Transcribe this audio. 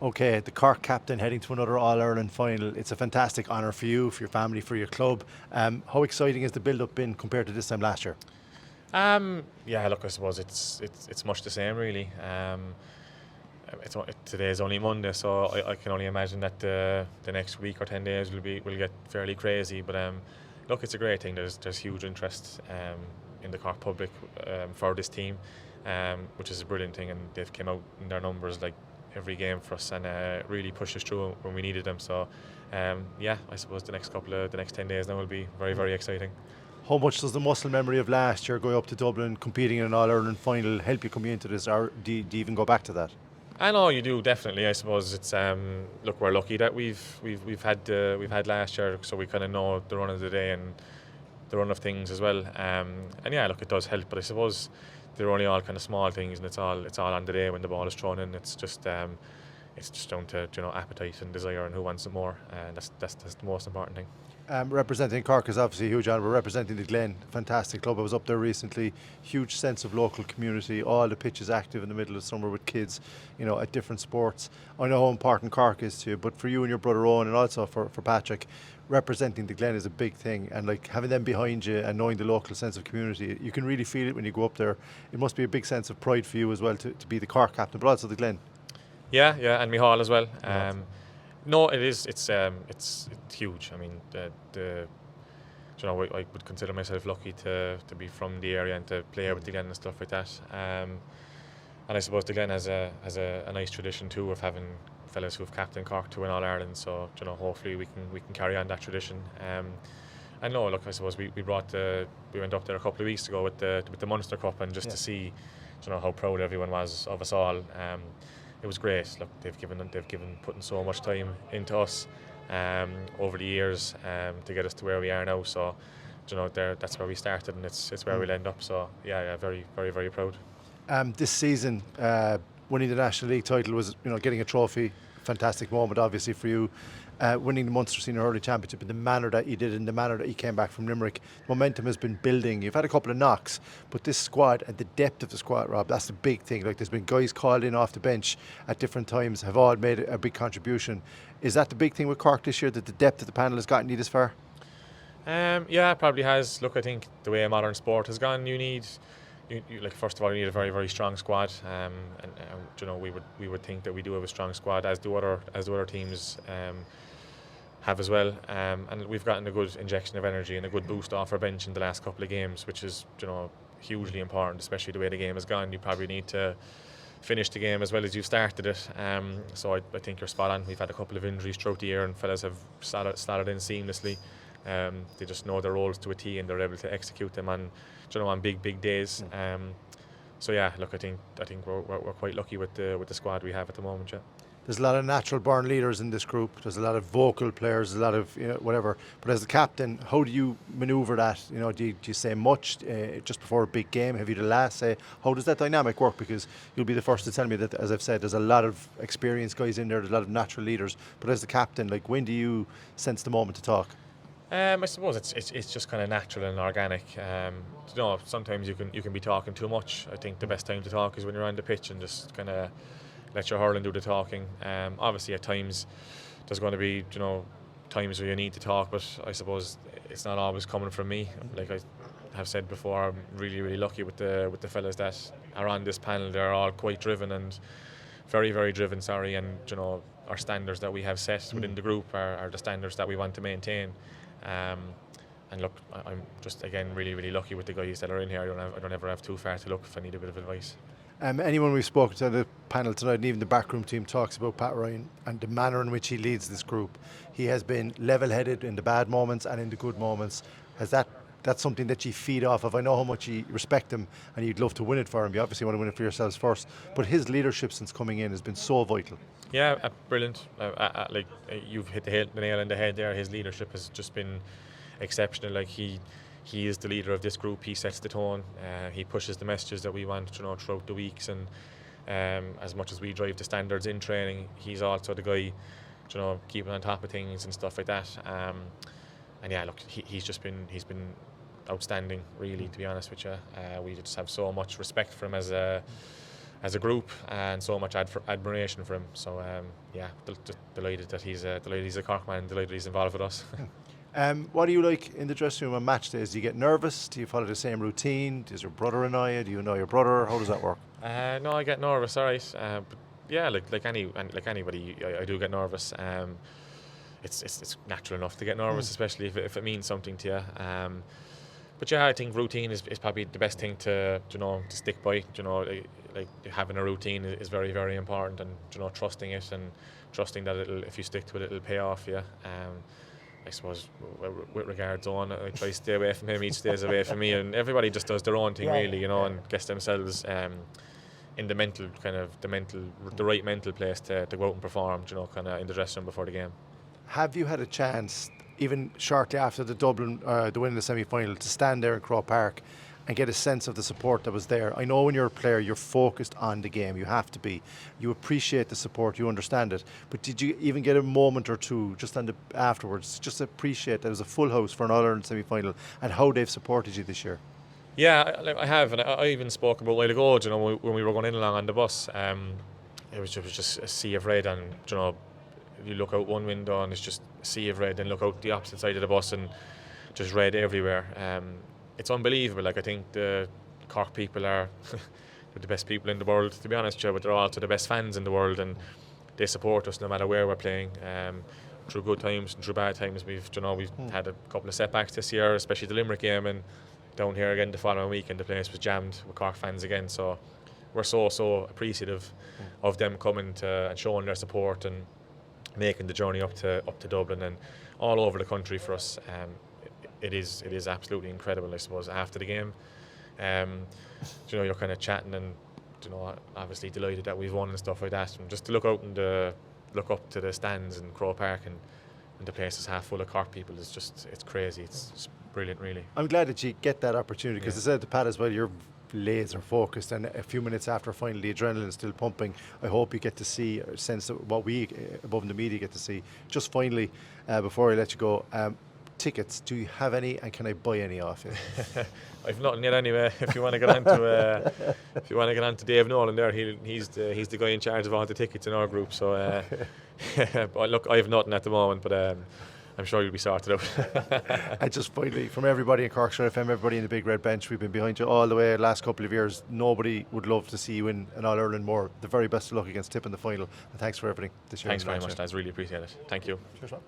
Okay, the Cork captain heading to another All-Ireland final. It's a fantastic honour for you, for your family, for your club. How exciting has the build-up been compared to this time last year? Yeah, look, I suppose it's much the same really. Today is only Monday, so I can only imagine that the next week or 10 days will get fairly crazy. But look, it's a great thing. There's huge interest in the Cork public for this team, which is a brilliant thing, and they've come out in their numbers like every game for us and really pushed us through when we needed them. So yeah, I suppose the next 10 days now will be very, very exciting. How much does the muscle memory of last year going up to Dublin, competing in an All-Ireland final, help you coming into this, or do you even go back to that? I know you do, definitely. I suppose it's look, we're lucky that we've had last year, so we kind of know the run of the day and the run of things as well. And yeah, look, it does help, but I suppose they're only all kind of small things, and it's all on the day when the ball is thrown in. It's just down to appetite and desire and who wants it more, and that's the most important thing. Representing Cork is obviously a huge honour. We're representing the Glen, fantastic club. I was up there recently. Huge sense of local community. All the pitches active in the middle of summer with kids, at different sports. I know how important Cork is to you, but for you and your brother Owen, and also for Patrick, representing the Glen is a big thing. And like having them behind you and knowing the local sense of community, you can really feel it when you go up there. It must be a big sense of pride for you as well to be the Cork captain, but also the Glen. Yeah, and Mihal as well. Yeah. No, it is. It's huge. I mean, I would consider myself lucky to be from the area and to play with the Glen and stuff like that. And I suppose the Glen has a nice tradition too of having fellas who have captained Cork to win All Ireland. So hopefully we can carry on that tradition. And no, look, I suppose we went up there a couple of weeks ago with the Munster Cup, and just to see how proud everyone was of us all. It was great. Look, they've given putting so much time into us over the years to get us to where we are now. So, that's where we started, and it's where we'll end up. So, yeah, very, very, very proud. This season, winning the National League title was, getting a trophy. Fantastic moment, obviously, for you. Winning the Munster Senior Hurling Championship in the manner that you did, in the manner that you came back from Limerick. Momentum has been building. You've had a couple of knocks, but this squad and the depth of the squad, Rob, that's the big thing. Like, there's been guys called in off the bench at different times, have all made a big contribution. Is that the big thing with Cork this year, that the depth of the panel has gotten you this far? Yeah, it probably has. Look, I think the way modern sport has gone, you first of all, you need a very, very strong squad, and we would think that we do have a strong squad, as do other teams have as well, and we've gotten a good injection of energy and a good boost off our bench in the last couple of games, which is hugely important, especially the way the game has gone. You probably need to finish the game as well as you started it. So I think you're spot on. We've had a couple of injuries throughout the year, and fellas have slotted in seamlessly. They just know their roles to a T, and they're able to execute them on big days. So yeah, look, I think we're quite lucky with the squad we have at the moment. Yeah. There's a lot of natural born leaders in this group. There's a lot of vocal players, a lot of whatever. But as the captain, how do you manoeuvre that? Do you say much just before a big game? Have you the last say? How does that dynamic work? Because you'll be the first to tell me that, as I've said, there's a lot of experienced guys in there. There's a lot of natural leaders. But as the captain, like, when do you sense the moment to talk? I suppose it's just kind of natural and organic. Sometimes you can be talking too much. I think the best time to talk is when you're on the pitch and just kind of let your hurling do the talking. Obviously, at times there's going to be times where you need to talk, but I suppose it's not always coming from me. Like I have said before, I'm really, really lucky with the fellas that are on this panel. They're all quite driven and very, very driven. And our standards that we have set within the group are the standards that we want to maintain. And look, I'm just again really, really lucky with the guys that are in here. I don't ever have too far to look if I need a bit of advice. Anyone we've spoken to on the panel tonight, and even the backroom team, talks about Pat Ryan and the manner in which he leads this group. He has been level-headed in the bad moments and in the good moments. That's something that you feed off of? I know how much you respect him and you'd love to win it for him. You obviously want to win it for yourselves first, but his leadership since coming in has been so vital. Yeah, brilliant. Like you've hit the nail on the head there. His leadership has just been exceptional. Like he is the leader of this group. He sets the tone. He pushes the messages that we want throughout the weeks, and as much as we drive the standards in training, he's also the guy keeping on top of things and stuff like that. And yeah, look, he's been outstanding, really, to be honest with you. We just have so much respect for him as as a group, and so much admiration for him. So delighted that he's a Cork man, delighted he's involved with us. What do you like in the dressing room on match days? Do you get nervous? Do you follow the same routine? Does your brother annoy you? Do you know your brother? How does that work? No, I get nervous, alright. But yeah, like anybody, I do get nervous. It's natural enough to get nervous, especially if it means something to you. But yeah, I think routine is probably the best thing to stick by. Like having a routine is very, very important, and trusting it and trusting that if you stick to it, it'll pay off. Yeah. I suppose with regards on, I try to stay away from him. He stays away from me, and everybody just does their own thing, really, and gets themselves in the right mental place to go out and perform, kind of in the dressing room before the game. Have you had a chance, even shortly after the Dublin, the win in the semi-final, to stand there in Croke Park and get a sense of the support that was there? I know when you're a player, you're focused on the game. You have to be. You appreciate the support. You understand it. But did you even get a moment or two just afterwards, just appreciate that it was a full house for an All-Ireland semi-final and how they've supported you this year? Yeah, I have, and I even spoke about a while ago. When we were going in along on the bus, it was just a sea of red, and you look out one window and it's just a sea of red, and look out the opposite side of the bus and just red everywhere. It's unbelievable. Like, I think the Cork people are they're the best people in the world, to be honest, but they're also the best fans in the world, and they support us no matter where we're playing. Through good times and through bad times, we've had a couple of setbacks this year, especially the Limerick game, and down here again the following week, and the place was jammed with Cork fans again. So we're so appreciative of them coming and showing their support and making the journey up to Dublin and all over the country for us. It is absolutely incredible. I suppose after the game, you're kind of chatting and obviously delighted that we've won and stuff like that, and just to look out and look up to the stands in Croke Park and the place is half full of Cork people is it's crazy. It's brilliant, really. I'm glad that you get that opportunity, because I said to Pat as well, you're laser focused, and a few minutes after final, the adrenaline is still pumping. I hope you get to see or sense what we above the media get to see. Just finally, before I let you go, tickets, do you have any, and can I buy any off you? I've nothing yet anyway. If you want to get on to Dave Nolan there, he's the guy in charge of all the tickets in our group. So but look, I have nothing at the moment, but I'm sure you'll be sorted out. And just finally, from everybody in Cork FM, everybody in the Big Red Bench, we've been behind you all the way the last couple of years. Nobody would love to see you win an All-Ireland more. The very best of luck against Tip in the final, and thanks for everything this year. Thanks very much, lads. Really appreciate it. Thank you. Cheers, man.